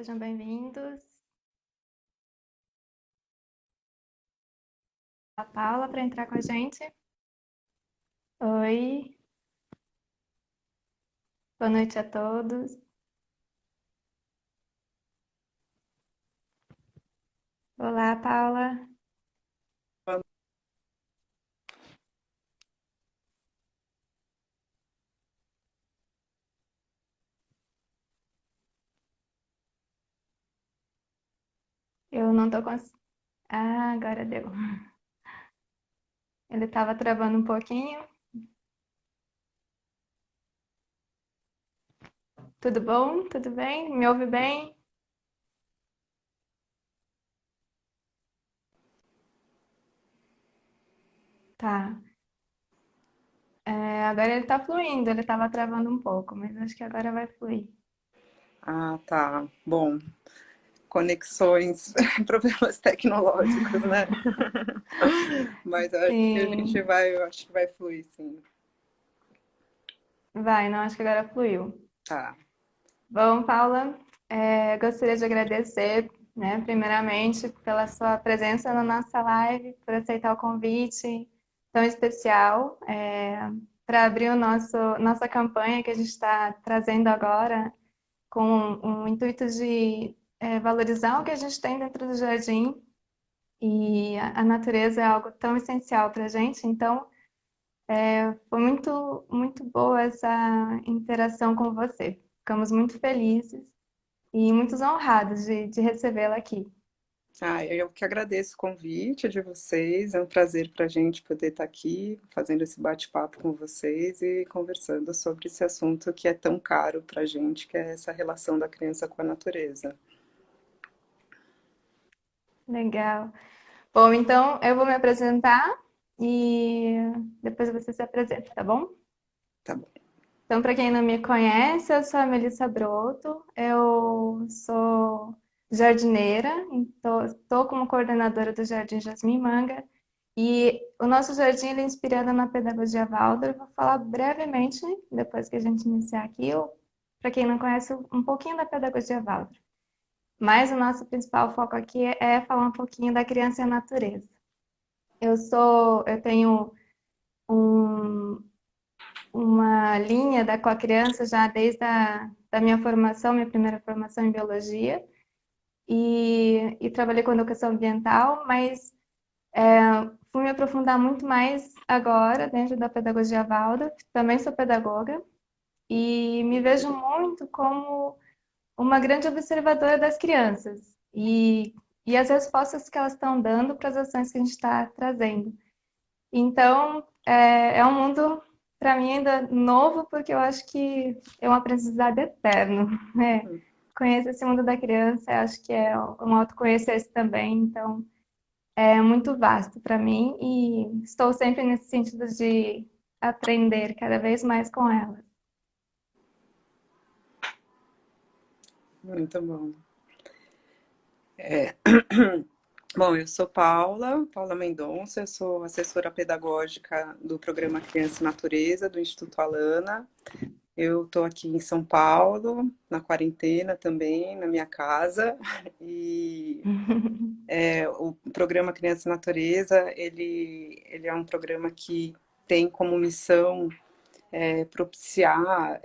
Sejam bem-vindos. A Paula para entrar com a gente. Oi, boa noite a todos. Olá, Paula. Eu não tô cons... Ah, agora deu. Ele estava travando um pouquinho. Tudo bom? Tudo bem? Me ouve bem? Tá. Agora ele tá fluindo. Ele estava travando um pouco, mas acho que agora vai fluir. Ah, tá. Bom, conexões, problemas tecnológicos, né? Mas eu acho que a gente Sim, vai, eu acho que vai fluir, sim. vai. Não, acho que agora fluiu. Tá. Bom, Paula, gostaria de agradecer, né, primeiramente, pela sua presença na nossa live, por aceitar o convite tão especial, para abrir nossa campanha que a gente está trazendo agora, com o intuito de valorizar o que a gente tem dentro do jardim, e a natureza é algo tão essencial para a gente, então foi muito, muito boa essa interação com você. Ficamos muito felizes e muito honrados de recebê-la aqui. Ah, eu que agradeço o convite de vocês. É um prazer para a gente poder estar aqui fazendo esse bate-papo com vocês e conversando sobre esse assunto que é tão caro para a gente, que é essa relação da criança com a natureza. Legal. Bom, então eu vou me apresentar e depois você se apresenta, tá bom? Tá bom. Então, para quem não me conhece, eu sou a Melissa Broto, eu sou jardineira, então estou como coordenadora do Jardim Jasmim Manga e o nosso jardim ele é inspirado na pedagogia Waldorf. Eu vou falar brevemente, depois que a gente iniciar aqui, para quem não conhece, um pouquinho da pedagogia Waldorf. Mas o nosso principal foco aqui é falar um pouquinho da criança e a natureza. Eu tenho um, uma linha com a criança já desde da minha formação, minha primeira formação em biologia, e trabalhei com educação ambiental, mas fui me aprofundar muito mais agora dentro da pedagogia Waldorf. Também sou pedagoga e me vejo muito como uma grande observadora das crianças e as respostas que elas estão dando para as ações que a gente está trazendo. Então, é um mundo, para mim, ainda novo, porque eu acho que é um aprendizado eterno, né? Conhecer esse mundo da criança, eu acho que é um autoconhecer-se também, então é muito vasto para mim e estou sempre nesse sentido de aprender cada vez mais com ela. Muito bom. Bom, eu sou Paula Mendonça, eu sou assessora pedagógica do programa Criança e Natureza do Instituto Alana. Eu estou aqui em São Paulo, na quarentena também, na minha casa, e o programa Criança e Natureza, ele é um programa que tem como missão propiciar,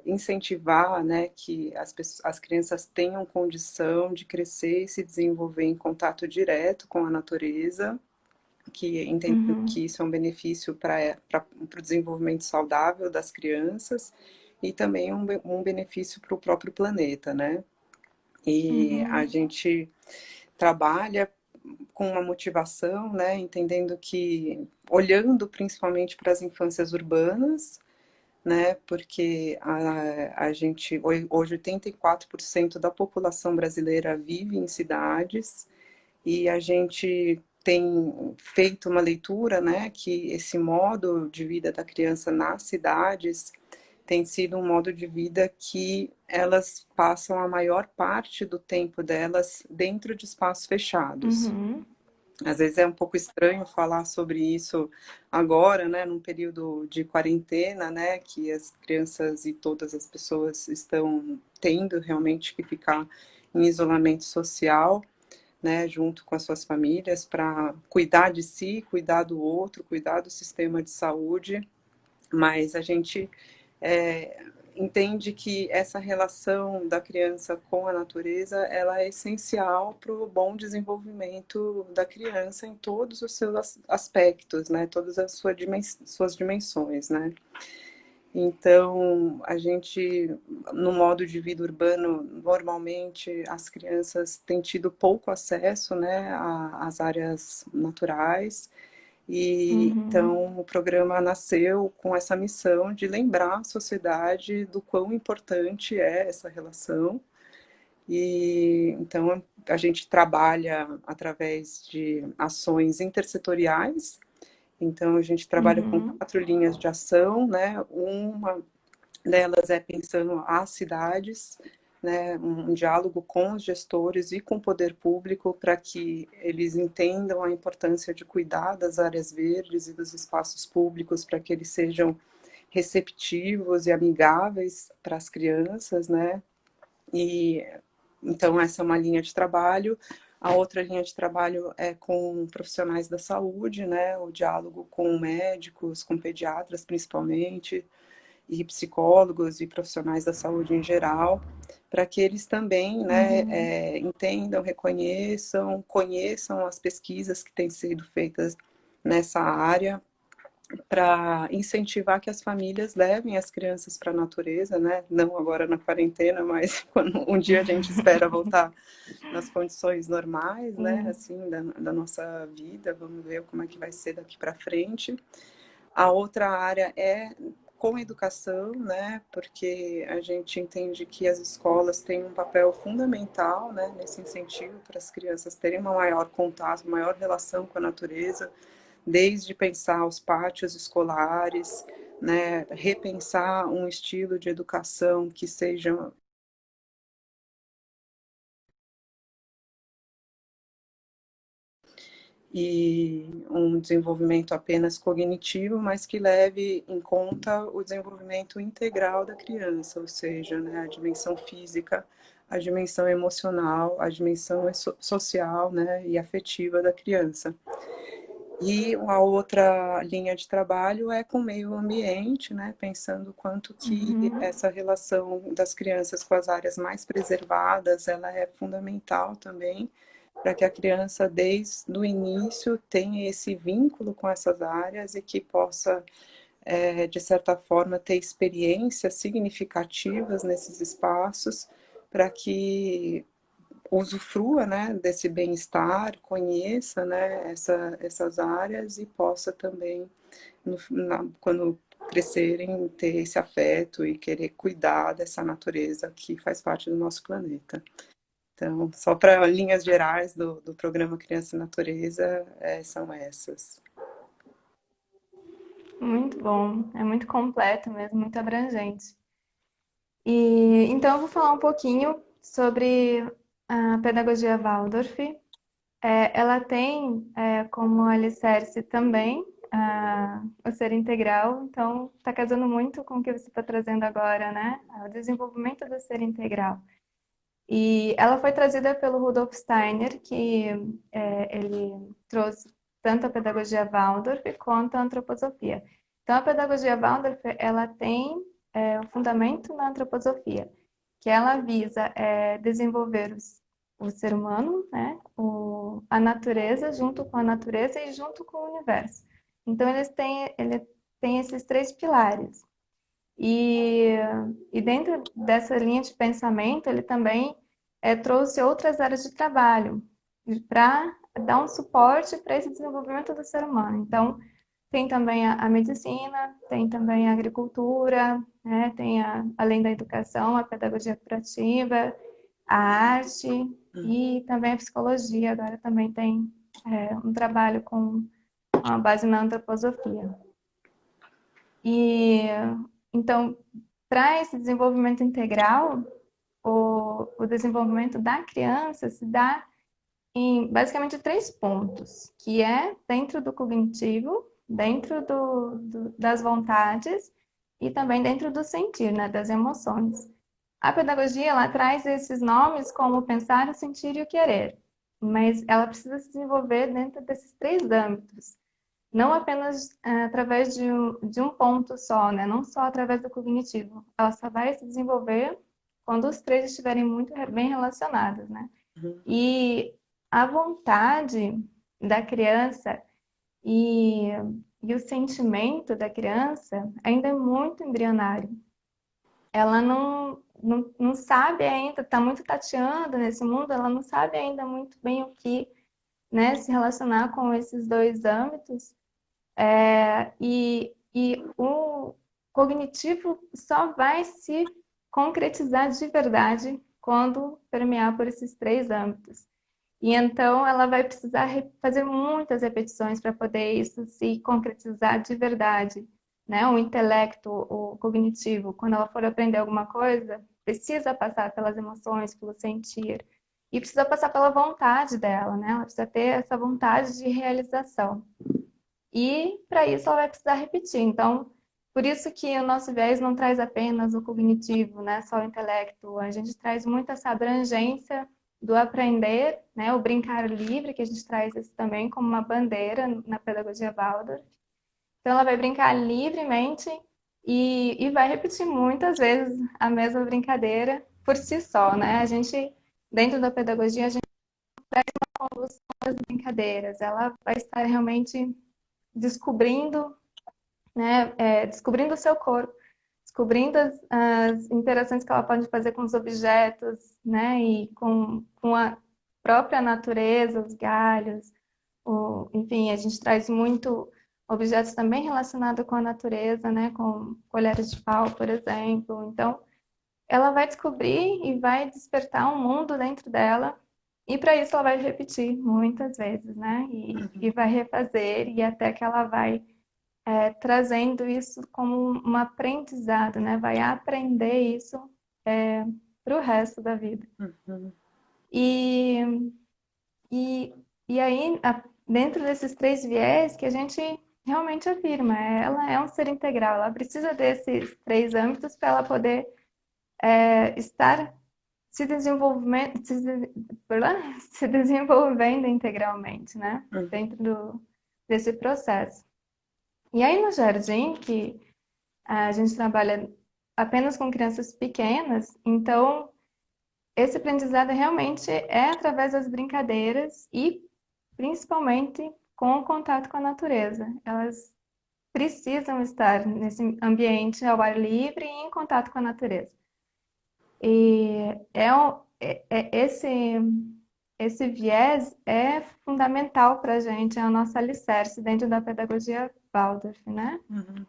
incentivar, né, que as crianças tenham condição de crescer e se desenvolver em contato direto com a natureza, que entendo Uhum, que isso é um benefício para o desenvolvimento saudável das crianças e também um benefício para o próprio planeta, né? E a uhum, gente trabalha com uma motivação, né, entendendo que, olhando principalmente para as infâncias urbanas, né? Porque a gente, hoje 84% da população brasileira vive em cidades e a gente tem feito uma leitura, né, que esse modo de vida da criança nas cidades tem sido um modo de vida que elas passam a maior parte do tempo delas dentro de espaços fechados. uhum, Às vezes é um pouco estranho falar sobre isso agora, né, num período de quarentena, né, que as crianças e todas as pessoas estão tendo realmente que ficar em isolamento social, né, junto com as suas famílias, para cuidar de si, cuidar do outro, cuidar do sistema de saúde, mas a gente entende que essa relação da criança com a natureza ela é essencial para o bom desenvolvimento da criança em todos os seus aspectos, né, todas as suas dimensões, né. Então, a gente, no modo de vida urbano, normalmente as crianças têm tido pouco acesso, né, às áreas naturais, e Uhum. então o programa nasceu com essa missão de lembrar a sociedade do quão importante é essa relação. E então a gente trabalha através de ações intersetoriais. Então a gente trabalha com Uhum. 4 linhas de ação, né? Uma delas é pensando as cidades, né, um diálogo com os gestores e com o poder público para que eles entendam a importância de cuidar das áreas verdes e dos espaços públicos para que eles sejam receptivos e amigáveis para as crianças, né? E então essa é uma linha de trabalho. A outra linha de trabalho é com profissionais da saúde, né? O diálogo com médicos, com pediatras principalmente, e psicólogos e profissionais da saúde em geral, para que eles também, né, Uhum. entendam, reconheçam, conheçam as pesquisas que têm sido feitas nessa área, para incentivar que as famílias levem as crianças para a natureza, né? Não agora na quarentena, mas quando um dia a gente espera voltar nas condições normais, né? Sim. Assim, da nossa vida, vamos ver como é que vai ser daqui para frente. A outra área é com educação, né? Porque a gente entende que as escolas têm um papel fundamental, né? Nesse incentivo para as crianças terem uma maior contato, uma maior relação com a natureza, desde pensar os pátios escolares, né? Repensar um estilo de educação que seja e um desenvolvimento apenas cognitivo, mas que leve em conta o desenvolvimento integral da criança, ou seja, né, a dimensão física, a dimensão emocional, a dimensão social, né, e afetiva da criança. E a outra linha de trabalho é com o meio ambiente, né, pensando quanto que Uhum. essa relação das crianças com as áreas mais preservadas, ela é fundamental também para que a criança, desde o início, tenha esse vínculo com essas áreas e que possa, de certa forma, ter experiências significativas nesses espaços, para que usufrua, né, desse bem-estar, conheça, né, essas áreas e possa também, quando crescerem, ter esse afeto e querer cuidar dessa natureza que faz parte do nosso planeta. Então, só para linhas gerais do programa Criança e Natureza, são essas. Muito bom. É muito completo mesmo, muito abrangente. E então eu vou falar um pouquinho sobre a pedagogia Waldorf. Ela tem como alicerce também o ser integral, então está casando muito com o que você está trazendo agora, né? O desenvolvimento do ser integral. E ela foi trazida pelo Rudolf Steiner, que ele trouxe tanto a pedagogia Waldorf quanto a antroposofia. Então, a pedagogia Waldorf, ela tem o fundamento na antroposofia, que ela visa desenvolver o ser humano, né, a natureza, junto com a natureza e junto com o universo. Então, ele tem esses três pilares. E, e dentro dessa linha de pensamento, ele também trouxe outras áreas de trabalho para dar um suporte para esse desenvolvimento do ser humano. Então, tem também a medicina, tem também a agricultura, né? Tem além da educação, a pedagogia curativa, a arte e também a psicologia. Agora também tem um trabalho com uma base na antroposofia. E então, para esse desenvolvimento integral, o desenvolvimento da criança se dá em basicamente três pontos, que é dentro do cognitivo, dentro das vontades e também dentro do sentir, né, das emoções. A pedagogia, ela traz esses nomes como pensar, o sentir e o querer, mas ela precisa se desenvolver dentro desses três âmbitos, não apenas através de um ponto só, né? Não só através do cognitivo. Ela só vai se desenvolver quando os três estiverem muito bem relacionados, né? Uhum. E a vontade da criança e, e o sentimento da criança ainda é muito embrionário. Ela não sabe ainda, está muito tateando nesse mundo, ela não sabe ainda muito bem o que, né, se relacionar com esses dois âmbitos. E o cognitivo só vai se concretizar de verdade quando permear por esses três âmbitos. E então ela vai precisar fazer muitas repetições para poder isso se concretizar de verdade, né? O intelecto, o cognitivo, quando ela for aprender alguma coisa, precisa passar pelas emoções, pelo sentir, e precisa passar pela vontade dela, né? Ela precisa ter essa vontade de realização. E para isso ela vai precisar repetir. Então, por isso que o nosso viés não traz apenas o cognitivo, né, só o intelecto. A gente traz muito essa abrangência do aprender, né, o brincar livre, que a gente traz isso também como uma bandeira na pedagogia Waldorf. Então, ela vai brincar livremente e vai repetir muitas vezes a mesma brincadeira por si só, né? A gente, dentro da pedagogia, a gente condução das brincadeiras. Ela vai estar realmente descobrindo, né, descobrindo o seu corpo, descobrindo as interações que ela pode fazer com os objetos, né, e com a própria natureza, os galhos, enfim, a gente traz muito objetos também relacionados com a natureza, né, com colheres de pau, por exemplo. Então, ela vai descobrir e vai despertar um mundo dentro dela. E para isso ela vai repetir muitas vezes, né? E vai refazer, e até que ela vai trazendo isso como um aprendizado, né? Vai aprender isso para o resto da vida. Uhum. E, e, e aí, dentro desses três viés que a gente realmente afirma, ela é um ser integral, ela precisa desses três âmbitos para ela poder estar se desenvolvendo, se desenvolvendo integralmente, né? Uhum. Dentro desse processo. E aí no jardim, que a gente trabalha apenas com crianças pequenas, então esse aprendizado realmente é através das brincadeiras e principalmente com o contato com a natureza. Elas precisam estar nesse ambiente ao ar livre e em contato com a natureza. E esse viés é fundamental para a gente, é o nosso alicerce dentro da pedagogia Waldorf, né? Uhum.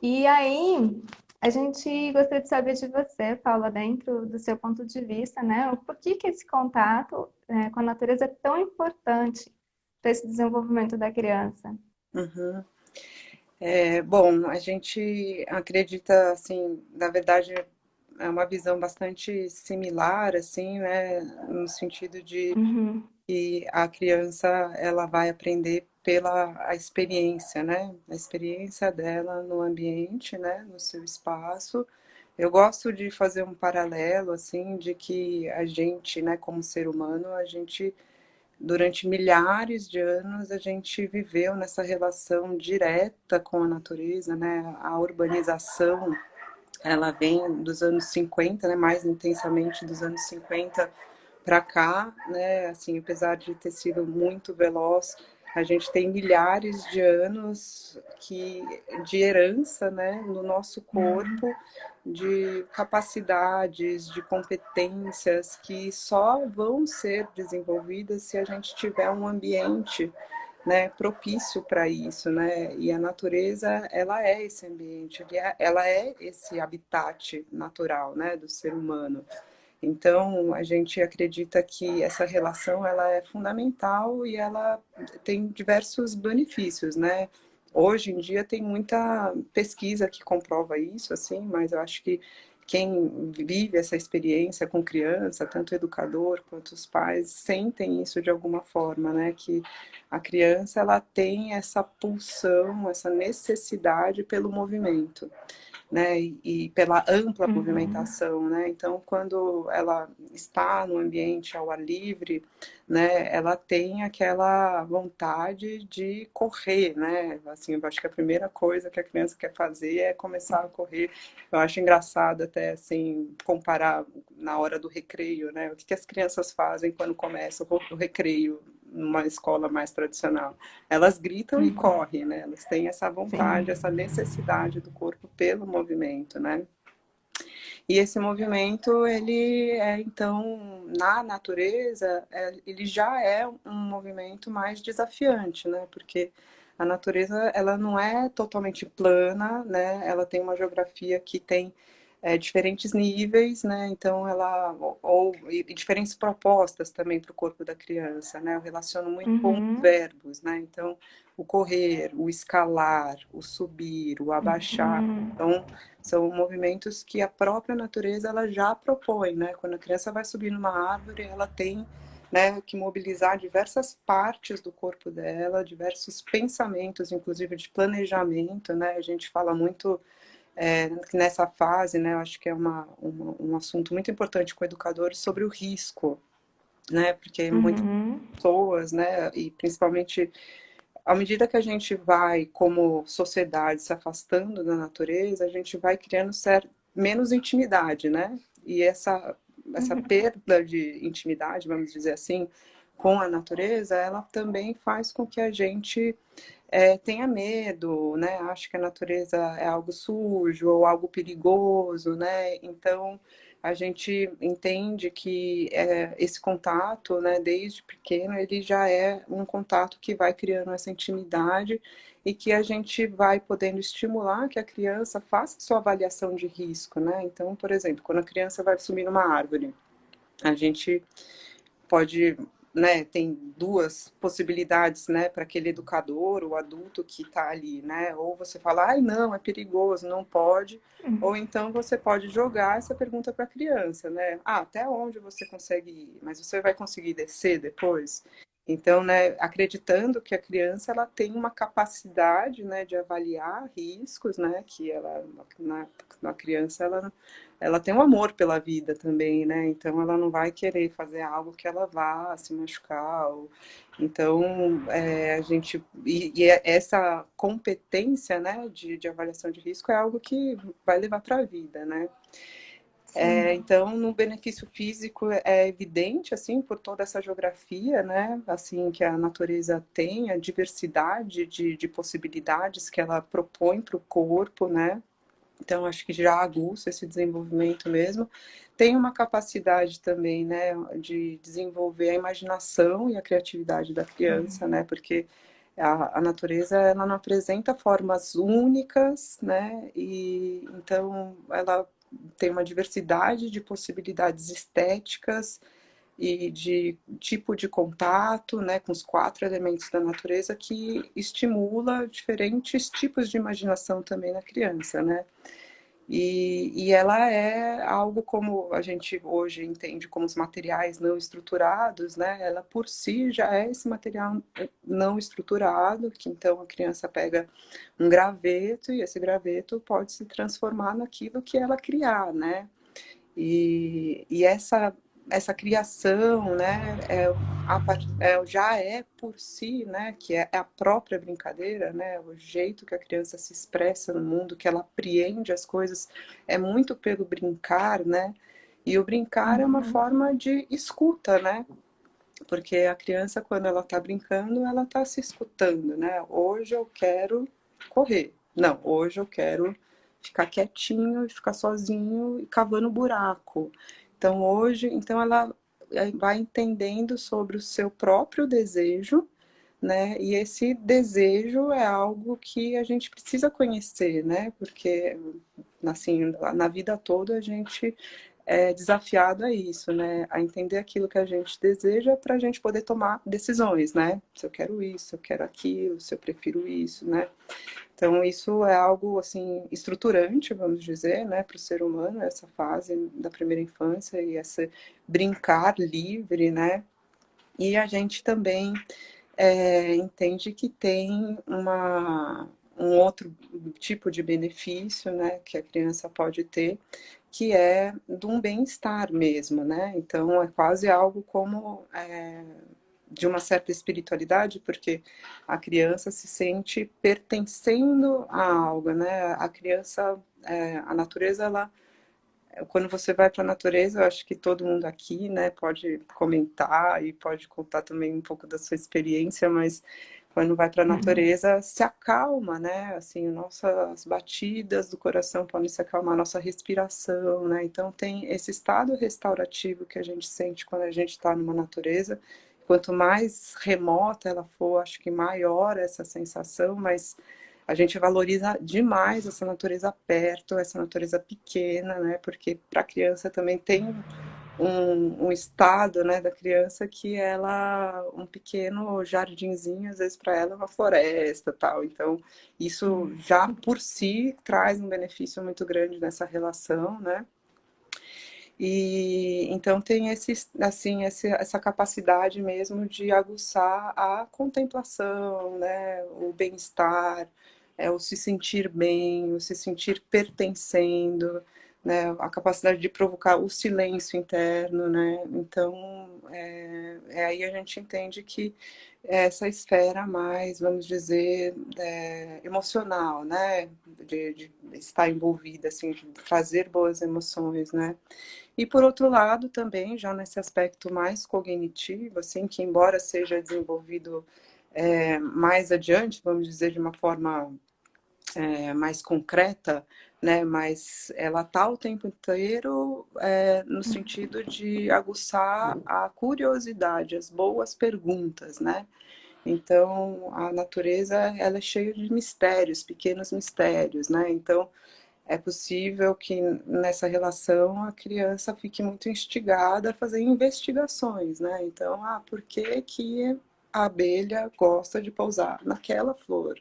E aí, a gente gostaria de saber de você, Paula, dentro do seu ponto de vista, né? O porquê que esse contato, com a natureza é tão importante para esse desenvolvimento da criança? Uhum. Bom, a gente acredita, assim, na verdade, é uma visão bastante similar, assim, né, no sentido de Uhum, que a criança, ela vai aprender pela a experiência, né, a experiência dela no ambiente, né, no seu espaço. Eu gosto de fazer um paralelo, assim, de que a gente, né, como ser humano, a gente durante milhares de anos a gente viveu nessa relação direta com a natureza, né? A urbanização, ela vem dos anos 50, né? Mais intensamente dos anos 50 para cá, né? Assim, apesar de ter sido muito veloz, a gente tem milhares de anos de herança, né, no nosso corpo, de capacidades, de competências que só vão ser desenvolvidas se a gente tiver um ambiente, né, propício para isso, né? E a natureza, ela é esse ambiente, ela é esse habitat natural, né, do ser humano. Então, a gente acredita que essa relação ela é fundamental e ela tem diversos benefícios, né? Hoje em dia tem muita pesquisa que comprova isso, assim, mas eu acho que quem vive essa experiência com criança, tanto o educador quanto os pais, sentem isso de alguma forma, né? Que a criança ela tem essa pulsão, essa necessidade pelo movimento. né? E pela ampla Uhum. movimentação, né? Então, quando ela está no ambiente ao ar livre, né, ela tem aquela vontade de correr, né? Assim, eu acho que a primeira coisa que a criança quer fazer é começar a correr. Eu acho engraçado até, assim, comparar na hora do recreio, né? O que as crianças fazem quando começa o recreio numa escola mais tradicional? Elas gritam e Uhum. correm, né? Elas têm essa vontade, Sim. essa necessidade do corpo pelo movimento, né? E esse movimento, ele é, então, na natureza, ele já é um movimento mais desafiante, né? Porque a natureza, ela não é totalmente plana, né? Ela tem uma geografia que tem diferentes níveis, né? Então, e diferentes propostas também para o corpo da criança, né? Eu relaciono muito com os Uhum. verbos, né? Então, o correr, o escalar, o subir, o abaixar. Uhum. Então, são movimentos que a própria natureza ela já propõe, né? Quando a criança vai subir numa árvore, ela tem, né, que mobilizar diversas partes do corpo dela, diversos pensamentos, inclusive de planejamento, né? A gente fala muito nessa fase, né? Eu acho que é um assunto muito importante com educadores sobre o risco, né? Porque muitas Uhum. pessoas, né, e principalmente à medida que a gente vai, como sociedade, se afastando da natureza, a gente vai criando menos intimidade, né? E essa Uhum. perda de intimidade, vamos dizer assim, com a natureza, ela também faz com que a gente tenha medo, né? Acho que a natureza é algo sujo ou algo perigoso, né? Então a gente entende que esse contato, né, desde pequeno, ele já é um contato que vai criando essa intimidade e que a gente vai podendo estimular que a criança faça sua avaliação de risco, né? Então, por exemplo, quando a criança vai subir numa árvore, a gente pode, né, tem duas possibilidades, né, para aquele educador, o adulto que está ali, né, ou você fala, ai, não, é perigoso, não pode, ou então você pode jogar essa pergunta para a criança, né, até onde você consegue ir, mas você vai conseguir descer depois? Então, né, acreditando que a criança ela tem uma capacidade, né, de avaliar riscos, né, que ela na criança ela tem um amor pela vida também, né? Então ela não vai querer fazer algo que ela vá se machucar. Então a gente essa competência, né, de avaliação de risco é algo que vai levar para a vida, né? Sim. Então, no benefício físico é evidente, assim, por toda essa geografia, né, assim, que a natureza tem, a diversidade de possibilidades que ela propõe para o corpo, né, então acho que já aguça esse desenvolvimento mesmo. Tem uma capacidade também, né, de desenvolver a imaginação e a criatividade da criança, né, porque a natureza ela não apresenta formas únicas, né, e então ela tem uma diversidade de possibilidades estéticas e de tipo de contato, né, com os quatro elementos da natureza que estimula diferentes tipos de imaginação também na criança, né? E ela é algo como a gente hoje entende como os materiais não estruturados, né? Ela por si já é esse material não estruturado, que então a criança pega um graveto e esse graveto pode se transformar naquilo que ela criar, né? E essa criação, né, já é por si, né, que é a própria brincadeira, né, o jeito que a criança se expressa no mundo, que ela apreende as coisas, é muito pelo brincar, né, e o brincar é uma Uhum. forma de escuta, né, porque a criança, quando ela está brincando, ela está se escutando, né, hoje eu quero correr, não, hoje eu quero ficar quietinho e ficar sozinho e cavando buraco. Então hoje, então ela vai entendendo sobre o seu próprio desejo, né? E esse desejo é algo que a gente precisa conhecer, né? Porque assim, na vida toda a gente é desafiado a isso, né? A entender aquilo que a gente deseja para a gente poder tomar decisões, né? Se eu quero isso, se eu quero aquilo, se eu prefiro isso, né? Então, isso é algo, assim, estruturante, vamos dizer, né, para o ser humano, essa fase da primeira infância e esse brincar livre, né? E a gente também entende que tem um outro tipo de benefício, né, que a criança pode ter, que é de um bem-estar mesmo, né? Então é quase algo como de uma certa espiritualidade, porque a criança se sente pertencendo a algo, né? A criança, a natureza, ela, quando você vai para a natureza, eu acho que todo mundo aqui, né, pode comentar e pode contar também um pouco da sua experiência, mas quando vai para a Uhum. natureza, se acalma, né? Assim, nossas batidas do coração podem se acalmar, nossa respiração, né? Então tem esse estado restaurativo que a gente sente quando a gente está numa natureza. Quanto mais remota ela for, acho que maior essa sensação, mas a gente valoriza demais essa natureza perto, essa natureza pequena, né? Porque para a criança também tem um estado, né, da criança que ela, um pequeno jardinzinho, às vezes para ela é uma floresta, tal. Então, isso já por si traz um benefício muito grande nessa relação, né? E então tem essa capacidade mesmo de aguçar a contemplação, né, o bem-estar, o se sentir bem, o se sentir pertencendo, né, a capacidade de provocar o silêncio interno, né? Então aí a gente entende que essa esfera mais, vamos dizer, emocional, né, de estar envolvida, assim, de trazer boas emoções, né? E por outro lado, também, já nesse aspecto mais cognitivo, assim, que embora seja desenvolvido mais adiante, vamos dizer, de uma forma mais concreta, né? Mas ela está o tempo inteiro no sentido de aguçar a curiosidade, as boas perguntas, né? Então, a natureza, ela é cheia de mistérios, pequenos mistérios, né? Então, é possível que nessa relação a criança fique muito instigada a fazer investigações, né? Então, por que que a abelha gosta de pousar naquela flor?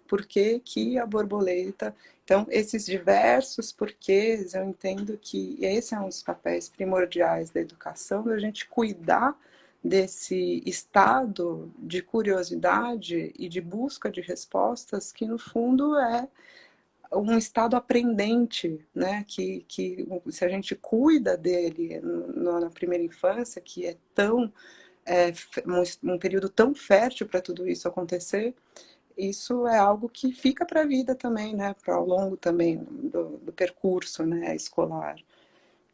Por que que a borboleta? Então, esses diversos porquês, eu entendo que esse é um dos papéis primordiais da educação, da gente cuidar desse estado de curiosidade e de busca de respostas que, no fundo, é um estado aprendente, né? Que se a gente cuida dele na primeira infância, que é tão um período tão fértil para tudo isso acontecer, isso é algo que fica para a vida também, né? Para ao longo também do percurso, né, escolar.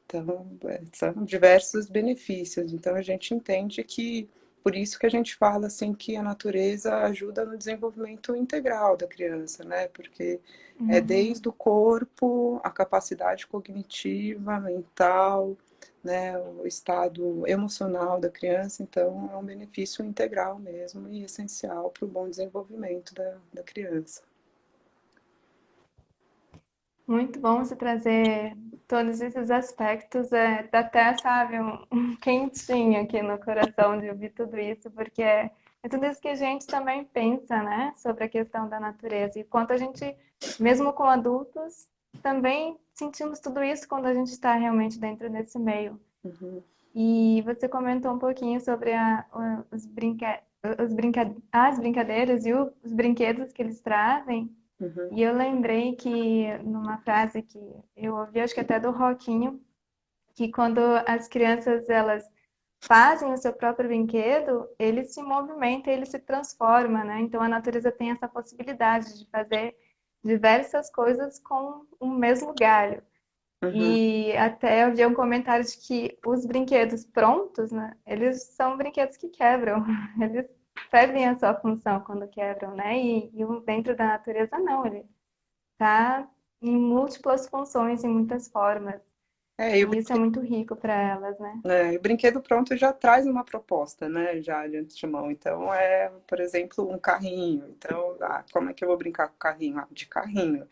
Então, são diversos benefícios. Então, a gente entende que, por isso que a gente fala assim que a natureza ajuda no desenvolvimento integral da criança, né? Porque é Uhum. desde o corpo, a capacidade cognitiva, mental, né? O estado emocional da criança. Então, é um benefício integral mesmo e essencial para o bom desenvolvimento da criança. Muito bom você trazer todos esses aspectos. Dá até, sabe, um quentinho aqui no coração de ouvir tudo isso, porque é tudo isso que a gente também pensa, né, sobre a questão da natureza. E quanto a gente, mesmo com adultos, também sentimos tudo isso quando a gente está realmente dentro desse meio. Uhum, E você comentou um pouquinho sobre as brincadeiras e os brinquedos que eles trazem. uhum, E eu lembrei que numa frase que eu ouvi, acho que até do Roquinho, que quando as crianças elas fazem o seu próprio brinquedo, ele se movimenta, ele se transforma, né? Então a natureza tem essa possibilidade de fazer diversas coisas com o mesmo galho. uhum. E até eu vi um comentário de que os brinquedos prontos, né? Eles são brinquedos que quebram. Eles perdem a sua função quando quebram, né? E o dentro da natureza não, ele tá em múltiplas funções, em muitas formas. E o E isso é muito rico para elas, né? o brinquedo pronto já traz uma proposta, né? Já de antemão. Então, por exemplo, um carrinho. Então, como é que eu vou brincar com o carrinho? De carrinho,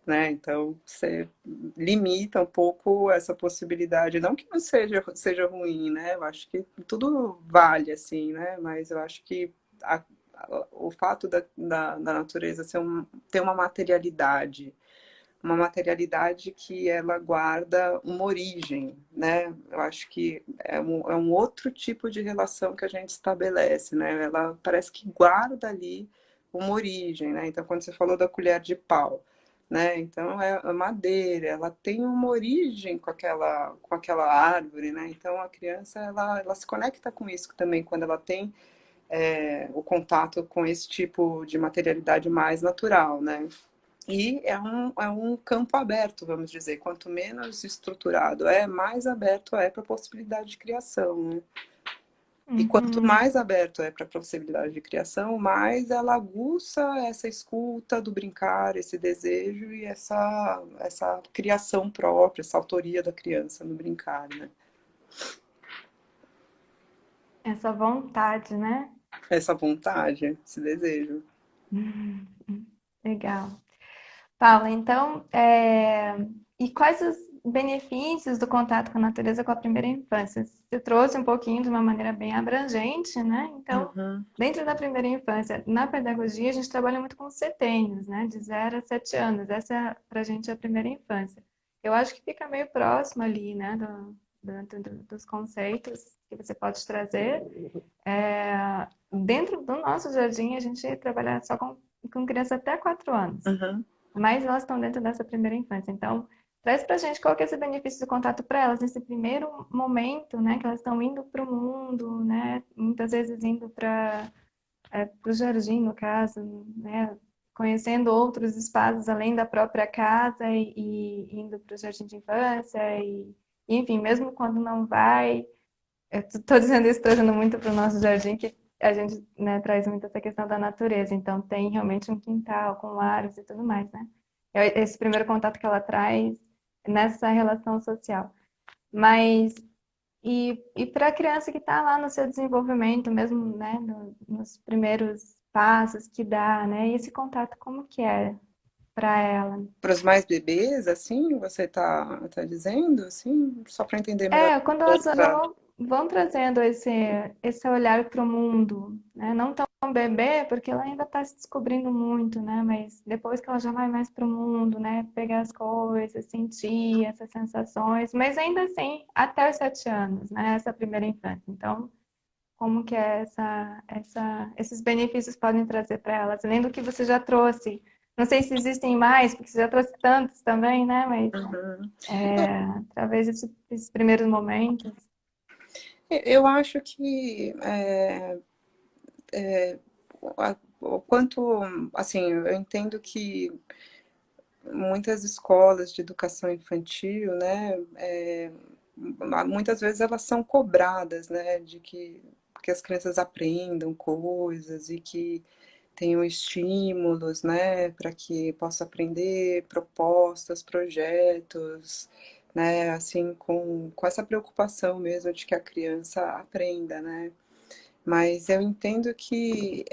né? Então, você limita um pouco essa possibilidade. Não que não seja ruim, né? Eu acho que tudo vale, assim, né? Mas eu acho que o fato da natureza ter uma materialidade que ela guarda uma origem, né? Eu acho que é um outro tipo de relação que a gente estabelece, né? Ela parece que guarda ali uma origem, né? Então, quando você falou da colher de pau, né? Então, é a madeira, ela tem uma origem com aquela árvore, né? Então, a criança, ela se conecta com isso também, quando ela tem o contato com esse tipo de materialidade mais natural, né? E é um campo aberto, vamos dizer. Quanto menos estruturado mais aberto para a possibilidade de criação, né? E quanto Uhum. mais aberto para a possibilidade de criação, mais ela aguça essa escuta do brincar, esse desejo e essa criação própria, essa autoria da criança no brincar, né? Essa vontade, né? Essa vontade, esse desejo. Uhum. Legal. Paula, então, e quais os benefícios do contato com a natureza com a primeira infância? Você trouxe um pouquinho de uma maneira bem abrangente, né? Então, Uhum, dentro da primeira infância, na pedagogia, a gente trabalha muito com setênios, né? De 0 a 7 anos. Essa, pra gente, é a primeira infância. Eu acho que fica meio próximo ali, né? Dos conceitos que você pode trazer. Dentro do nosso jardim, a gente trabalha só com criança até 4 anos, uhum. mas elas estão dentro dessa primeira infância. Então, traz pra gente qual que é esse benefício do contato para elas nesse primeiro momento, né, que elas estão indo para o mundo, né, muitas vezes indo para o jardim, no caso, né, conhecendo outros espaços além da própria casa e indo para o jardim de infância e, enfim, mesmo quando não vai, eu estou dizendo isso trazendo muito para o nosso jardim, que a gente, né, traz muito essa questão da natureza. Então, tem realmente um quintal com árvores e tudo mais, né? É esse primeiro contato que ela traz nessa relação social. Mas, e para a criança que está lá no seu desenvolvimento, mesmo, né, nos primeiros passos que dá, né? E esse contato, como que é para ela? Para os mais bebês, assim, você tá dizendo, assim, só para entender melhor. Quando elas vão trazendo esse olhar para o mundo, né? Não tão bebê, porque ela ainda está se descobrindo muito, né? Mas depois que ela já vai mais para o mundo, né? Pegar as coisas, sentir essas sensações, mas ainda assim, até os 7 anos, né? Essa primeira infância. Então, como que é esses benefícios podem trazer para elas? Além do que você já trouxe. Não sei se existem mais, porque você já trouxe tantos também, né? Mas Uhum. através desses primeiros momentos. Eu acho que o quanto, assim, eu entendo que muitas escolas de educação infantil, né, muitas vezes elas são cobradas, né, de que as crianças aprendam coisas e que tenham estímulos, né, para que possa aprender propostas, projetos, né, assim, com essa preocupação mesmo de que a criança aprenda, né. Mas eu entendo que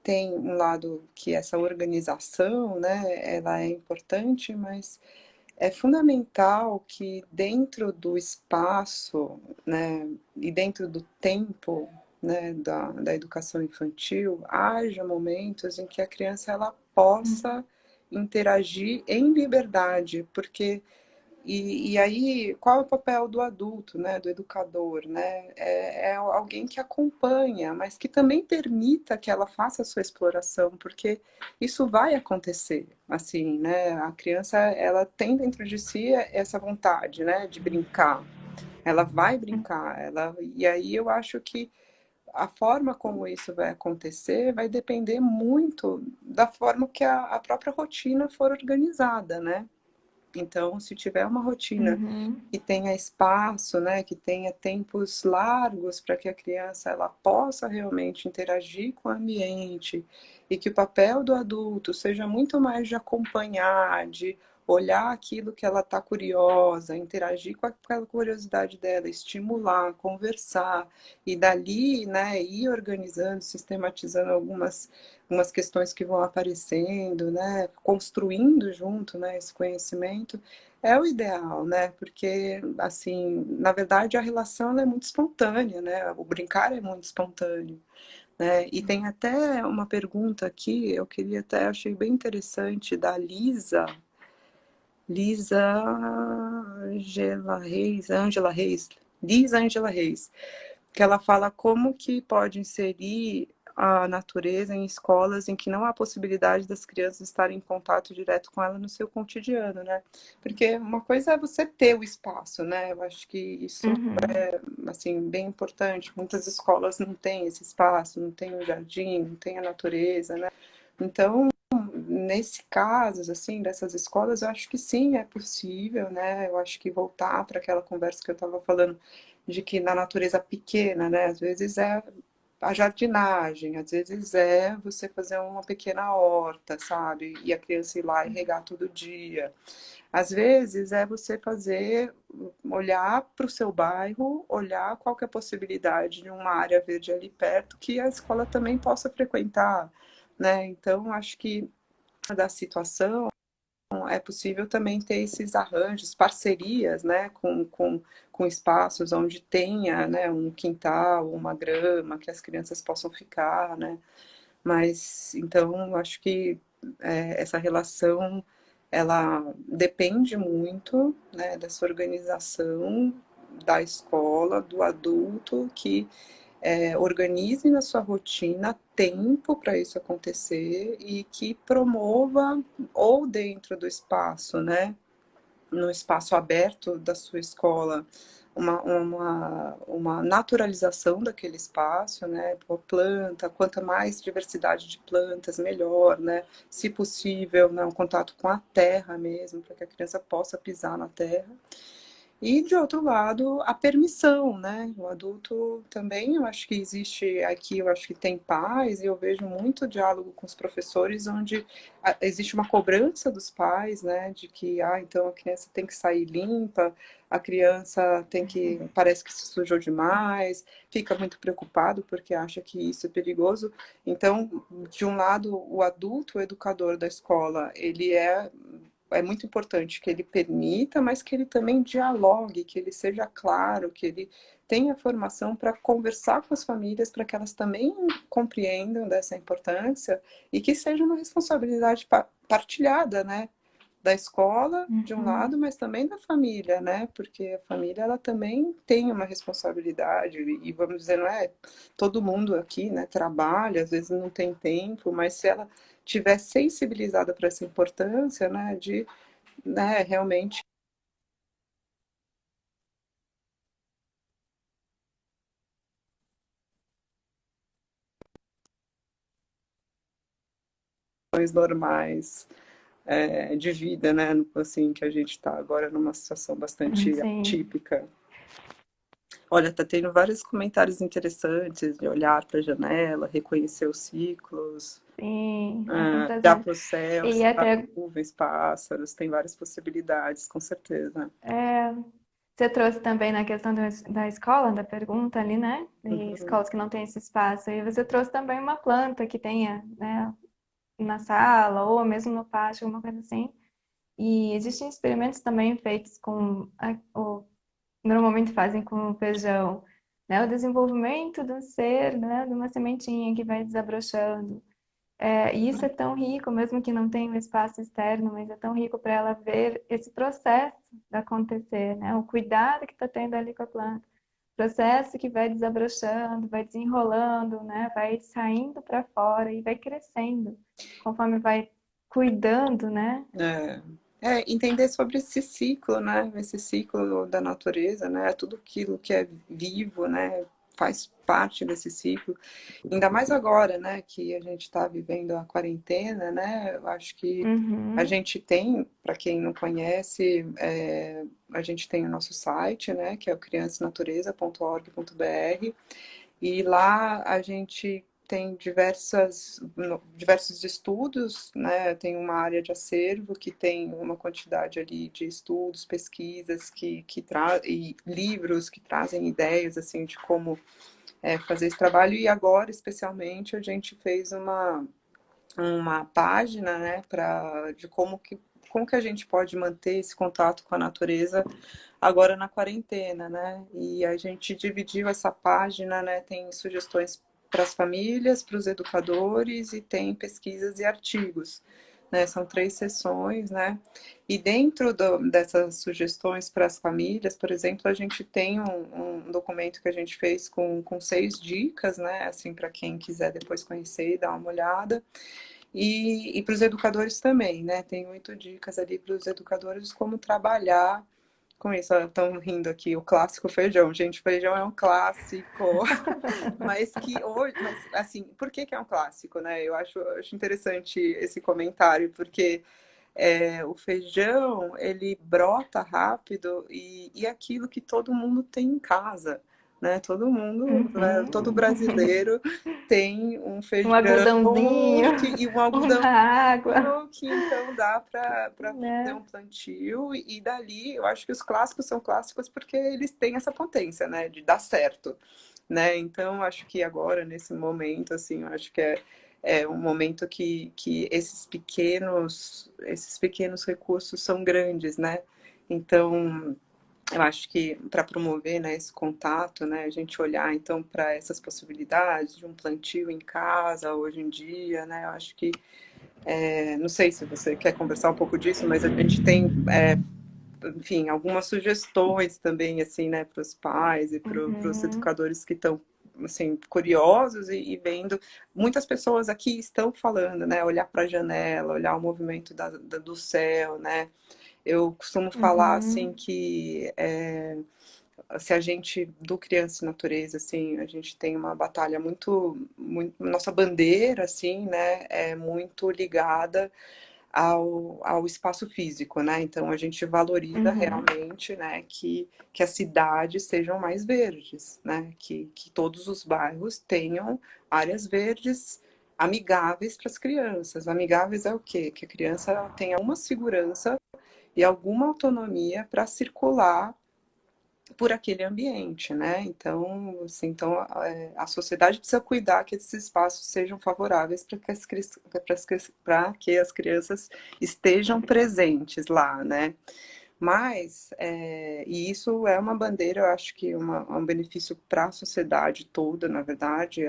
tem um lado que essa organização, né, ela é importante, mas é fundamental que dentro do espaço, né, e dentro do tempo, né, da educação infantil, haja momentos em que a criança ela possa interagir em liberdade, porque e aí, qual é o papel do adulto, né, do educador, né? É alguém que acompanha, mas que também permita que ela faça a sua exploração, porque isso vai acontecer, assim, né? A criança, ela tem dentro de si essa vontade, né, de brincar. Ela vai brincar, e aí eu acho que a forma como isso vai acontecer vai depender muito da forma que a própria rotina for organizada, né? Então, se tiver uma rotina Uhum. que tenha espaço, né, que tenha tempos largos para que a criança ela possa realmente interagir com o ambiente e que o papel do adulto seja muito mais de acompanhar, de olhar aquilo que ela está curiosa, interagir com aquela curiosidade dela, estimular, conversar e dali, né, ir organizando, sistematizando algumas questões que vão aparecendo, né, construindo junto, né, esse conhecimento é o ideal, né? Porque, assim, na verdade a relação ela é muito espontânea, né? O brincar é muito espontâneo, né? E tem até uma pergunta aqui, eu queria até, achei bem interessante, da Lisa Angela Reis, Lisa Angela Reis, que ela fala como que pode inserir a natureza em escolas em que não há possibilidade das crianças estarem em contato direto com ela no seu cotidiano, né? Porque uma coisa é você ter o espaço, né? Eu acho que isso Uhum. assim, bem importante. Muitas escolas não têm esse espaço, não tem o jardim, não tem a natureza, né? Então, nesse caso, assim, dessas escolas, eu acho que sim, é possível, né? Eu acho que voltar para aquela conversa que eu estava falando de que na natureza pequena, né? Às vezes é a jardinagem, às vezes é você fazer uma pequena horta, sabe? E a criança ir lá e regar todo dia. Às vezes é você fazer, olhar para o seu bairro, olhar qual que é a possibilidade de uma área verde ali perto que a escola também possa frequentar, né? Então, acho que da situação é possível também ter esses arranjos, parcerias, né, com espaços onde tenha, né, um quintal, uma grama, que as crianças possam ficar, né? Mas, então, acho que essa relação, ela depende muito, né, dessa organização da escola, do adulto que organize na sua rotina tempo para isso acontecer e que promova ou dentro do espaço, né, no espaço aberto da sua escola, uma naturalização daquele espaço, né? Planta, quanto mais diversidade de plantas, melhor, né? Se possível, né? Um contato com a terra mesmo, para que a criança possa pisar na terra. E, de outro lado, a permissão, né? O adulto também, eu acho que existe aqui, eu acho que tem pais, e eu vejo muito diálogo com os professores, onde existe uma cobrança dos pais, né? De que, então a criança tem que sair limpa, a criança tem que, parece que se sujou demais, fica muito preocupado porque acha que isso é perigoso. Então, de um lado, o adulto, o educador da escola, ele é muito importante que ele permita, mas que ele também dialogue, que ele seja claro, que ele tenha formação para conversar com as famílias, para que elas também compreendam dessa importância e que seja uma responsabilidade partilhada, né? Da escola, de um Uhum. lado, mas também da família, né? Porque a família, ela também tem uma responsabilidade, e vamos dizer, não é todo mundo aqui, né, trabalha, às vezes não tem tempo, mas se ela tiver sensibilizada para essa importância, né, de, né, realmente questões normais de vida, né, assim, que a gente está agora numa situação bastante Sim, atípica. Olha, tá tendo vários comentários interessantes de olhar para a janela, reconhecer os ciclos, sim, é olhar fantasioso. para o céu, E citar até nuvens, pássaros, tem várias possibilidades, com certeza. é, você trouxe também na questão da escola, da pergunta ali, né? De Uhum. escolas que não têm esse espaço. E você trouxe também uma planta que tenha, né, na sala ou mesmo no pátio, alguma coisa assim. E existem experimentos também feitos com, normalmente fazem com feijão, né? O desenvolvimento do ser, né, de uma sementinha que vai desabrochando. E isso é tão rico, mesmo que não tenha um espaço externo, mas é tão rico para ela ver esse processo de acontecer, né? O cuidado que está tendo ali com a planta. Processo que vai desabrochando, vai desenrolando, né? Vai saindo para fora e vai crescendo, conforme vai cuidando, né? Entender sobre esse ciclo, né? Esse ciclo da natureza, né? Tudo aquilo que é vivo, né? Faz parte desse ciclo. Ainda mais agora, né? Que a gente está vivendo a quarentena, né? Eu acho que a Uhum, gente tem, para quem não conhece, a gente tem o nosso site, né? Que é o criançanatureza.org.br. E lá a gente tem diversos estudos, né? Tem uma área de acervo que tem uma quantidade ali de estudos, pesquisas e livros que trazem ideias assim de como fazer esse trabalho. E agora, especialmente, a gente fez uma página, né, de como que a gente pode manter esse contato com a natureza agora na quarentena, né? E a gente dividiu essa página, né? Tem sugestões para as famílias, para os educadores e tem pesquisas e artigos. né? São 3 sessões, né? E dentro dessas sugestões para as famílias, por exemplo, a gente tem um documento que a gente fez com 6 dicas, né? Assim, para quem quiser depois conhecer e dar uma olhada. E para os educadores também, né? Tem 8 dicas ali para os educadores como trabalhar com isso. Estão rindo aqui, o clássico feijão. Gente, feijão é um clássico, mas que hoje, mas assim, por que que é um clássico, né? Eu acho interessante esse comentário, porque o feijão, ele brota rápido e é aquilo que todo mundo tem em casa, né? Todo mundo, né? Uhum. Todo brasileiro tem um Um feijão algodãozinho, e um uma algodão água, que então dá para fazer né? um plantio e dali eu acho que os clássicos são clássicos porque eles têm essa potência, né? De dar certo, né? Então acho que agora, nesse momento, assim, eu acho que é um momento que esses pequenos recursos são grandes, né? Então, eu acho que para promover, né, esse contato, né, a gente olhar então para essas possibilidades de um plantio em casa hoje em dia, né, eu acho que, não sei se você quer conversar um pouco disso, mas a gente tem, enfim, algumas sugestões também, assim, né, para os pais e para os Uhum. educadores que estão, assim, curiosos e vendo. Muitas pessoas aqui estão falando, né, olhar para a janela, olhar o movimento do céu, né. Eu costumo falar, assim, Uhum. que se a gente, do Criança e Natureza, assim, a gente tem uma batalha nossa bandeira, assim, né, é muito ligada ao espaço físico, né? Então a gente valoriza Uhum. realmente, né, que as cidades sejam mais verdes, né? Que todos os bairros tenham áreas verdes amigáveis para as crianças. Amigáveis é o quê? Que a criança tenha uma segurança e alguma autonomia para circular por aquele ambiente, né? Então, assim, então a sociedade precisa cuidar que esses espaços sejam favoráveis para que as crianças estejam presentes lá, né? Mas, e isso é uma bandeira, eu acho que um benefício para a sociedade toda, na verdade,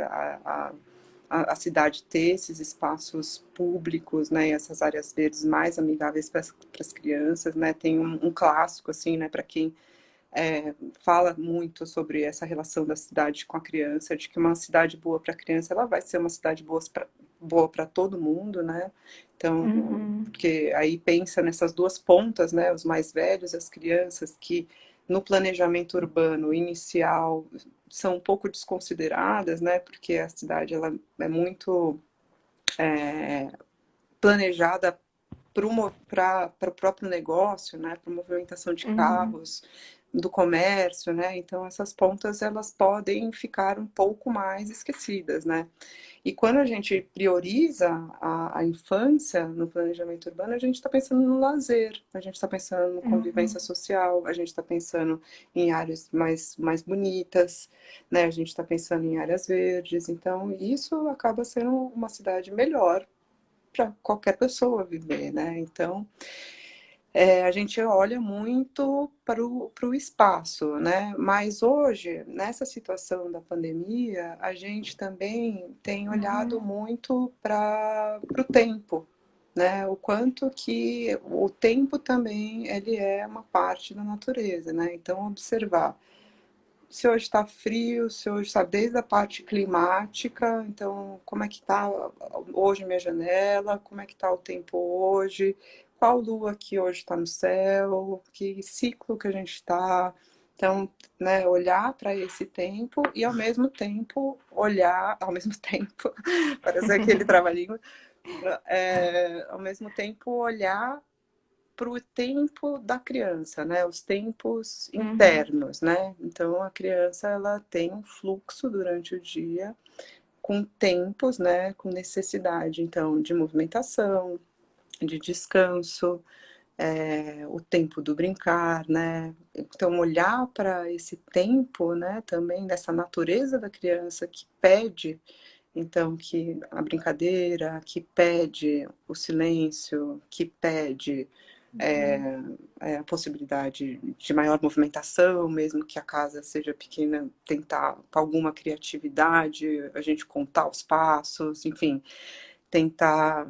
a cidade ter esses espaços públicos, né, e essas áreas verdes mais amigáveis para as crianças, né, tem um clássico, assim, né, para quem fala muito sobre essa relação da cidade com a criança, de que uma cidade boa para a criança, ela vai ser uma cidade boa para todo mundo, né? Então, Uhum. porque aí pensa nessas duas pontas, né? Os mais velhos, as crianças, que no planejamento urbano inicial são um pouco desconsideradas, né? Porque a cidade ela é muito planejada para o próprio negócio, né, para movimentação de Uhum. carros, do comércio, né, então essas pontas elas podem ficar um pouco mais esquecidas, né. E quando a gente prioriza a infância no planejamento urbano, a gente está pensando no lazer, a gente está pensando no convivência Uhum. social, a gente está pensando em áreas mais bonitas, né, a gente está pensando em áreas verdes, então isso acaba sendo uma cidade melhor para qualquer pessoa viver, né? Então, a gente olha muito para o espaço, né? Mas hoje, nessa situação da pandemia, a gente também tem olhado Uhum. muito para o tempo, né? O quanto que o tempo também ele é uma parte da natureza, né? Então, observar se hoje está frio, se hoje está desde a parte climática, então como é que está hoje minha janela, como é que está o tempo hoje, qual lua que hoje está no céu, que ciclo que a gente está. Então, né, olhar para esse tempo e ao mesmo tempo olhar, ao mesmo tempo, parece aquele trava-língua, ao mesmo tempo olhar para o tempo da criança, né? Os tempos Uhum. internos, né? Então a criança ela tem um fluxo durante o dia com tempos, né? Com necessidade, então, de movimentação, de descanso, o tempo do brincar, né? Então olhar para esse tempo, né? Também dessa natureza da criança que pede então, que a brincadeira, que pede o silêncio, que pede Uhum. a possibilidade de maior movimentação, mesmo que a casa seja pequena, tentar com alguma criatividade, a gente contar os passos, enfim, tentar,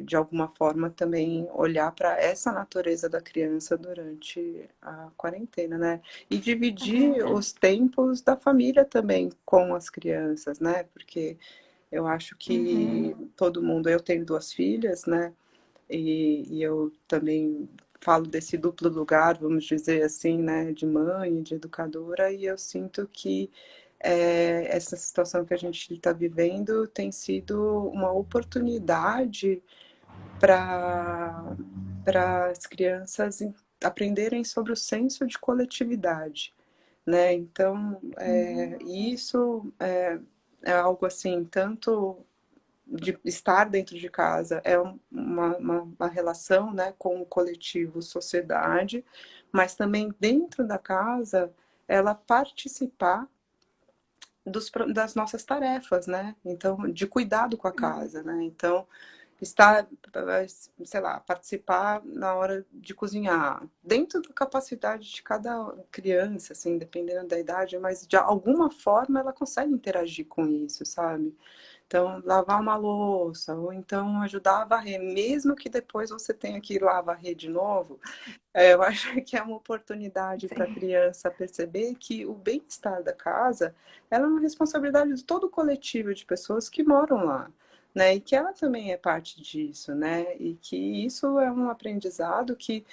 de alguma forma, também olhar para essa natureza da criança durante a quarentena, né? E dividir Uhum, os tempos da família também com as crianças, né? Porque eu acho que uhum, todo mundo, eu tenho duas filhas, né? E eu também falo desse duplo lugar, vamos dizer assim, né? De mãe, de educadora, e eu sinto que essa situação que a gente está vivendo tem sido uma oportunidade para as crianças aprenderem sobre o senso de coletividade, né? Então, uhum. isso é algo assim, tanto de estar dentro de casa é uma relação, né, com o coletivo, sociedade, mas também dentro da casa ela participar das nossas tarefas, né? Então, de cuidado com a casa, né? Então, estar, sei lá, participar na hora de cozinhar, dentro da capacidade de cada criança, assim, dependendo da idade, mas de alguma forma ela consegue interagir com isso, sabe? Então, lavar uma louça, ou então ajudar a varrer, mesmo que depois você tenha que ir lá varrer de novo, eu acho que é uma oportunidade para a Sim, criança perceber que o bem-estar da casa ela é uma responsabilidade de todo o coletivo de pessoas que moram lá, né? E que ela também é parte disso, né? E que isso é um aprendizado que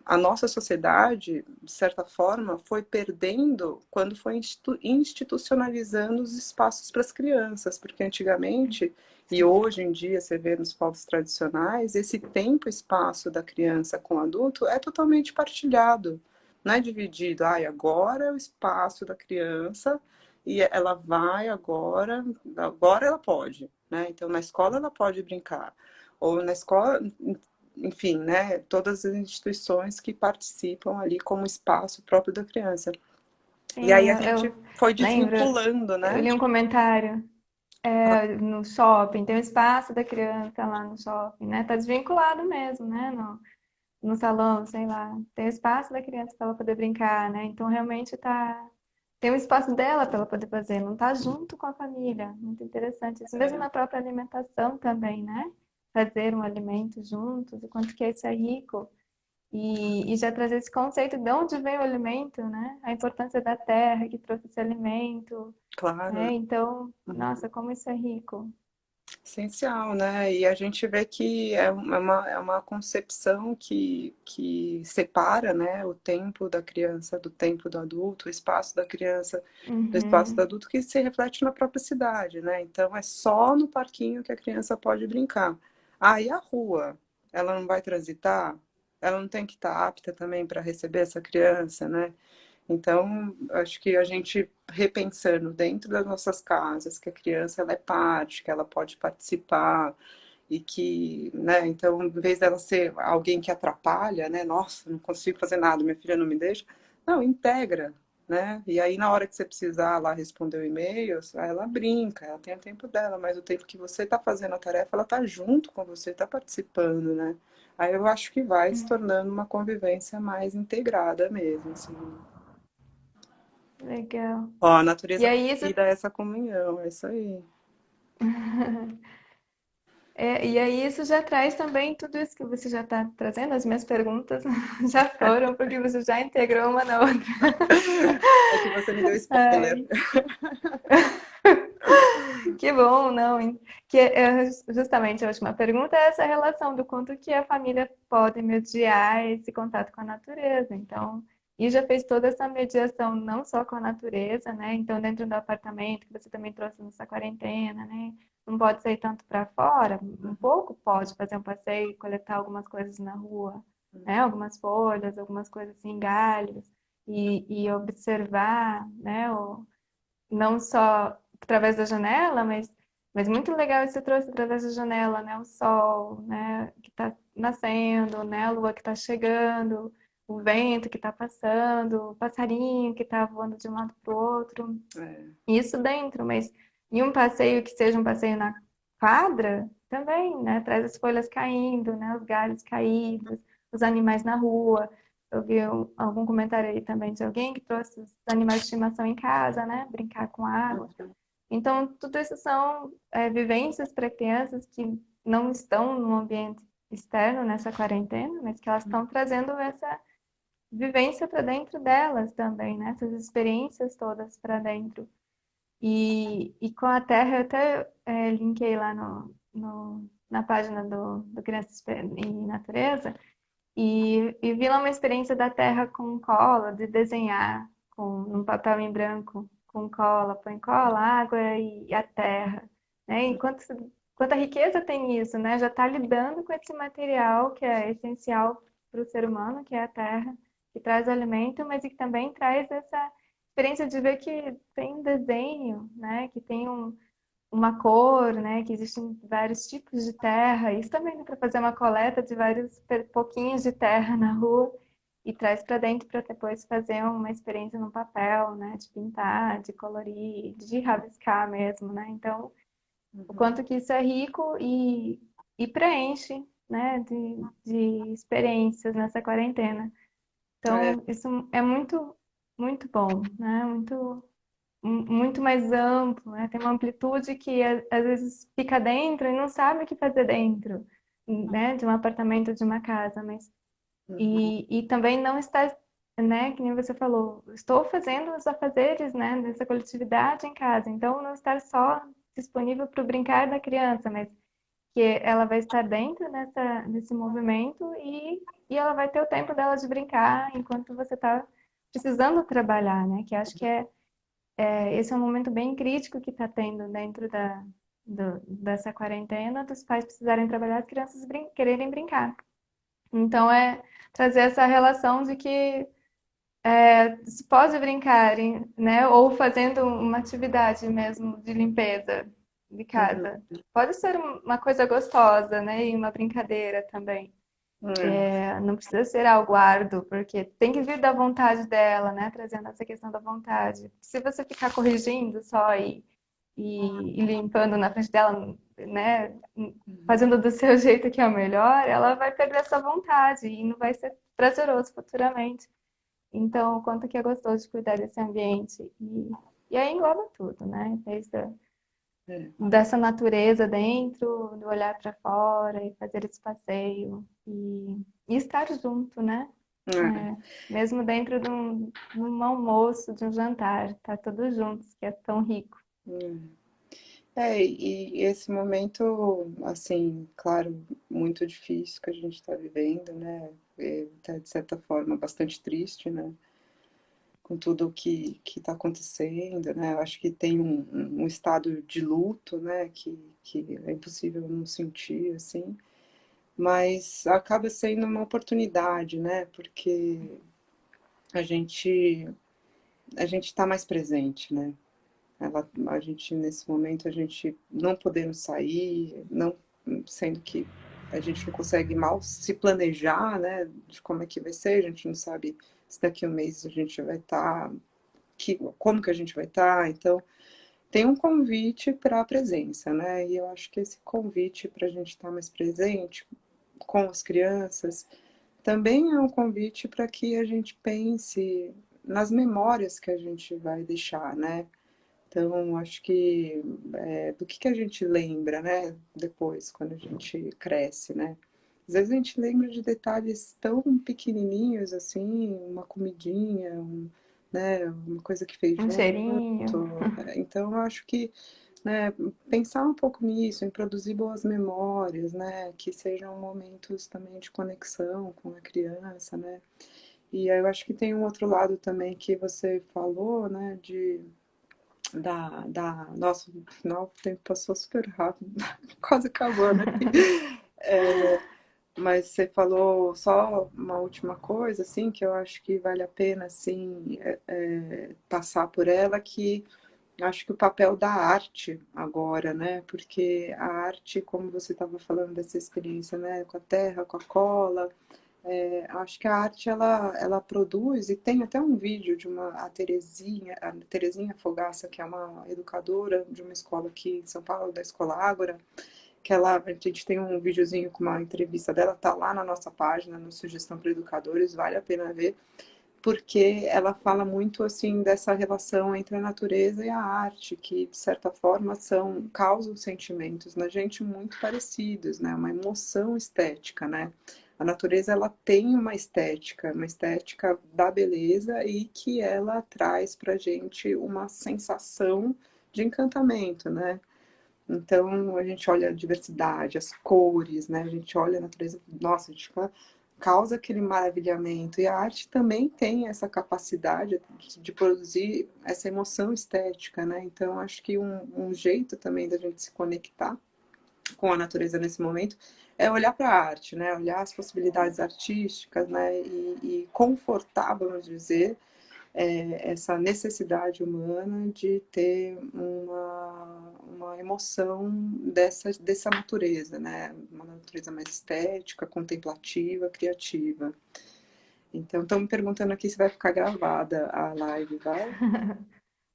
a nossa sociedade, de certa forma, foi perdendo quando foi institucionalizando os espaços para as crianças, porque antigamente e sim. hoje em dia você vê nos povos tradicionais, esse tempo e espaço da criança com o adulto é totalmente partilhado, não é dividido. Ah, agora é o espaço da criança e ela vai agora ela pode, né? Então na escola ela pode brincar. Ou na escola, enfim, né, todas as instituições que participam ali como espaço próprio da criança. E Sim, aí a gente eu foi lembro, desvinculando, eu né? li um comentário no shopping, tem um espaço da criança lá no shopping, né? Tá desvinculado mesmo, né? No salão, sei lá. Tem o espaço da criança para ela poder brincar, né? Então realmente tá. Tem um espaço dela para ela poder fazer, não tá junto com a família. Muito interessante. Isso mesmo na própria alimentação também, né? Fazer um alimento juntos, o quanto que isso é rico. E já trazer esse conceito de onde vem o alimento, né? A importância da terra que trouxe esse alimento, Claro, né? Então, nossa, como isso é rico. essencial, né? E a gente vê que é uma concepção que separa, né, o tempo da criança do tempo do adulto, o espaço da criança do espaço do Uhum. adulto, que se reflete na própria cidade, né? Então é só no parquinho que a criança pode brincar. Ah, e a rua? Ela não vai transitar? Ela não tem que estar apta também para receber essa criança, né? Então, acho que a gente repensando dentro das nossas casas, que a criança ela é parte, que ela pode participar e que, né, então, em vez dela ser alguém que atrapalha, né, nossa, não consigo fazer nada, minha filha não me deixa, não, integra, né? E aí na hora que você precisar lá responder o e-mail, ela brinca, ela tem o tempo dela, mas o tempo que você está fazendo a tarefa, ela está junto com você, está participando, né? Aí eu acho que vai se tornando uma convivência mais integrada mesmo, assim. Legal. Ó, a E natureza aí isso convida essa comunhão, é isso aí. e aí isso já traz também tudo isso que você já está trazendo, as minhas perguntas já foram, porque você já integrou uma na outra. É que você me deu spoiler. Ai, que bom, não. Que justamente a última pergunta é essa relação do quanto que a família pode mediar esse contato com a natureza. Então, e já fez toda essa mediação não só com a natureza, né? Então, dentro do apartamento que você também trouxe nessa quarentena, né? Não pode sair tanto para fora, um pouco pode fazer um passeio, coletar algumas coisas na rua, né? Algumas folhas, algumas coisas assim, galhos, e observar, né? Não só através da janela, mas muito legal isso que você trouxe através da janela, né? O sol, né? Que está nascendo, né? A lua que está chegando, o vento que está passando, o passarinho que está voando de um lado para o outro. É, Isso dentro, mas em um passeio que seja um passeio na quadra, também, né? Traz as folhas caindo, né? Os galhos caídos, os animais na rua. Eu vi algum comentário aí também de alguém que trouxe os animais de estimação em casa, né? Brincar com água. Então, tudo isso são vivências para crianças que não estão no ambiente externo nessa quarentena, mas que elas estão trazendo essa vivência para dentro delas também, né? Essas experiências todas para dentro. E com a Terra, eu até linkei lá na página do Crianças e Natureza, e vi lá uma experiência da Terra com cola, de desenhar num papel em branco, com cola, põe cola, água e a terra, né? E quanta riqueza tem isso, né? Já está lidando com esse material que é essencial para o ser humano, que é a terra, que traz alimento, mas que também traz essa experiência de ver que tem desenho, né? Que tem uma cor, né? Que existem vários tipos de terra. Isso também dá para fazer uma coleta de vários pouquinhos de terra na rua e traz para dentro para depois fazer uma experiência no papel, né? De pintar, de colorir, de rabiscar mesmo, né? Então, o Uhum. quanto que isso é rico e preenche, né? De experiências nessa quarentena. É, Então, isso é muito, muito bom, né? Muito mais amplo, né? Tem uma amplitude que às vezes fica dentro e não sabe o que fazer dentro, né? De um apartamento, de uma casa, mas uhum. e também não está, né? Que nem você falou, estou fazendo os afazeres, né? Dessa coletividade em casa, então não estar só disponível para o brincar da criança, mas que ela vai estar dentro desse movimento e ela vai ter o tempo dela de brincar enquanto você está precisando trabalhar, né? Que acho que esse é um momento bem crítico que está tendo dentro dessa quarentena, dos pais precisarem trabalhar, as crianças quererem brincar. Então, é trazer essa relação de que se pode brincar, né? Ou fazendo uma atividade mesmo de limpeza de Uhum. casa. Pode ser uma coisa gostosa, né? E uma brincadeira também. É. Não precisa ser algo árduo, porque tem que vir da vontade dela, né? Trazendo essa questão da vontade. Se você ficar corrigindo só e limpando na frente dela, né? Uhum. Fazendo do seu jeito que é o melhor, ela vai perder essa vontade e não vai ser prazeroso futuramente. Então, o quanto que é gostoso de cuidar desse ambiente. E aí engloba tudo, né? Desde É. dessa natureza dentro, do olhar para fora e fazer esse passeio e estar junto, né? É. Mesmo dentro de um almoço, de um jantar, tá todos juntos, que é tão rico. E esse momento, assim, claro, muito difícil que a gente está vivendo, né? Tá, de certa forma, bastante triste, né? Com tudo o que está acontecendo, né? Eu acho que tem um estado de luto, né? Que é impossível não sentir, assim. Mas acaba sendo uma oportunidade, né? Porque a gente a gente está mais presente, né? A gente, nesse momento, a gente não podendo sair, não, sendo que a gente não consegue mal se planejar, né, de como é que vai ser, a gente não sabe se daqui a um mês a gente vai estar, como que a gente vai estar, então tem um convite para a presença, né, e eu acho que esse convite para a gente estar mais presente com as crianças também é um convite para que a gente pense nas memórias que a gente vai deixar, né, então, acho que do que a gente lembra, né, depois, quando a gente cresce, né? Às vezes a gente lembra de detalhes tão pequenininhos, assim, uma comidinha, né, uma coisa que fez Um junto. cheirinho. Então, eu acho que, né, pensar um pouco nisso, em produzir boas memórias, né, que sejam momentos também de conexão com a criança, né? E aí eu acho que tem um outro lado também que você falou, né, nossa, no final o tempo passou super rápido, quase acabando aqui. Mas você falou só uma última coisa, assim, que eu acho que vale a pena, assim, passar por ela, que acho que o papel da arte agora, né? Porque a arte, como você estava falando dessa experiência, né, com a terra, com a cola, acho que a arte ela produz, e tem até um vídeo de a Terezinha Fogaça, que é uma educadora de uma escola aqui em São Paulo, da Escola Ágora, que a gente tem um videozinho com uma entrevista dela, tá lá na nossa página, no Sugestão para Educadores, vale a pena ver, porque ela fala muito assim dessa relação entre a natureza e a arte, que de certa forma causam sentimentos na gente muito parecidos, né? Uma emoção estética, né? A natureza ela tem uma estética da beleza e que ela traz para gente uma sensação de encantamento, né? Então a gente olha a diversidade, as cores, né? A gente olha a natureza, nossa, a gente causa aquele maravilhamento. E a arte também tem essa capacidade de produzir essa emoção estética, né? Então acho que um jeito também da gente se conectar com a natureza nesse momento é olhar para a arte, né? Olhar as possibilidades artísticas, né? E confortar, vamos dizer, essa necessidade humana de ter uma emoção dessa natureza, né? Uma natureza mais estética, contemplativa, criativa. Então, estão me perguntando aqui se vai ficar gravada a live, vai?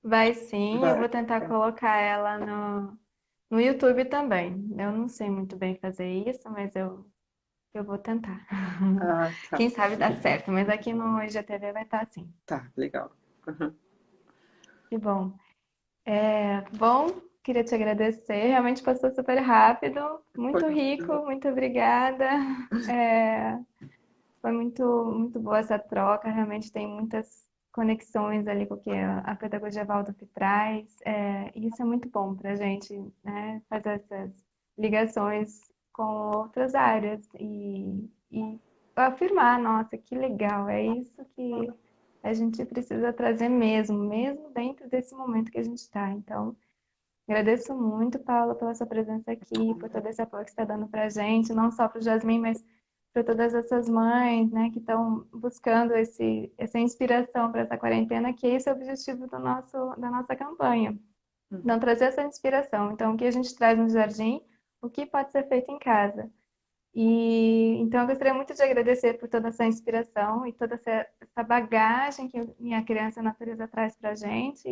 Vai sim, eu Vai. vou tentar colocar ela no YouTube também. Eu não sei muito bem fazer isso, mas eu vou tentar. Ah, tá. Quem sabe dá certo, mas aqui no IGTV vai estar assim. Tá, legal. Uhum. Que bom. Bom, queria te agradecer. Realmente passou super rápido, Foi. muito rico, muito obrigada. É, Foi muito boa essa troca. Realmente tem muitas conexões ali com o que a pedagogia Waldorf traz. E isso é muito bom para a gente, né, fazer essas ligações com outras áreas e afirmar, nossa, que legal, é isso que a gente precisa trazer mesmo dentro desse momento que a gente está. Então, agradeço muito, Paula, pela sua presença aqui, por todo esse apoio que você está dando para a gente, não só para o Jasmine, mas para todas essas mães, né, que estão buscando essa inspiração para essa quarentena, que esse é o objetivo da nossa campanha. Não trazer essa inspiração. Então, o que a gente traz no jardim, o que pode ser feito em casa. E então eu gostaria muito de agradecer por toda essa inspiração e toda essa bagagem que minha criança natureza traz para a gente.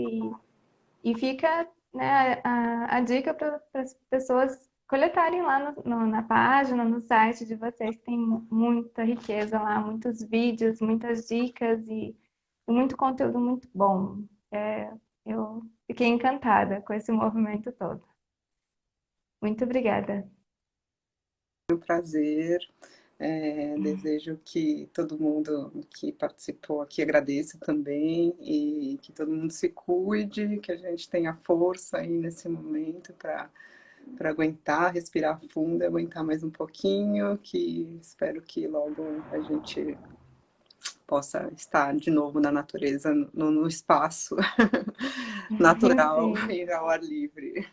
E fica, né, a dica para as pessoas coletarem lá na página, no site de vocês, tem muita riqueza lá, muitos vídeos, muitas dicas e muito conteúdo muito bom. Eu fiquei encantada com esse movimento todo. Muito obrigada. Um prazer. Desejo que todo mundo que participou aqui agradeça também e que todo mundo se cuide, que a gente tenha força aí nesse momento para aguentar, respirar fundo, aguentar mais um pouquinho, que espero que logo a gente possa estar de novo na natureza, no espaço natural Sim, e ao ar livre.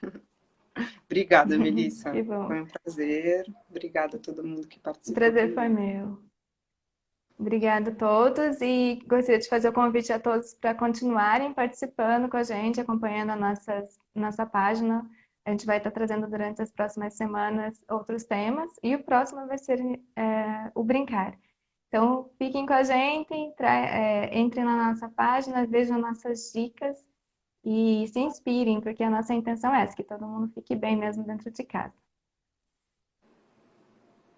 Obrigada, Melissa. que bom. Foi um prazer. Obrigada a todo mundo que O participou prazer foi também. meu. Obrigada a todos e gostaria de fazer o convite a todos para continuarem participando com a gente, acompanhando nossa página. A gente vai estar trazendo durante as próximas semanas outros temas e o próximo vai ser o brincar. Então, fiquem com a gente, entrem na nossa página, vejam nossas dicas e se inspirem, porque a nossa intenção é essa, que todo mundo fique bem mesmo dentro de casa.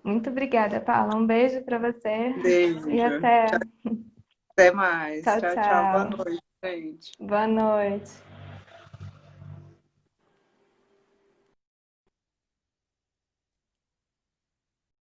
Muito obrigada, Paula. Um beijo para você e Beijo. até. Até mais. Tchau, Tchau, tchau. Boa tchau. noite, gente. Boa noite.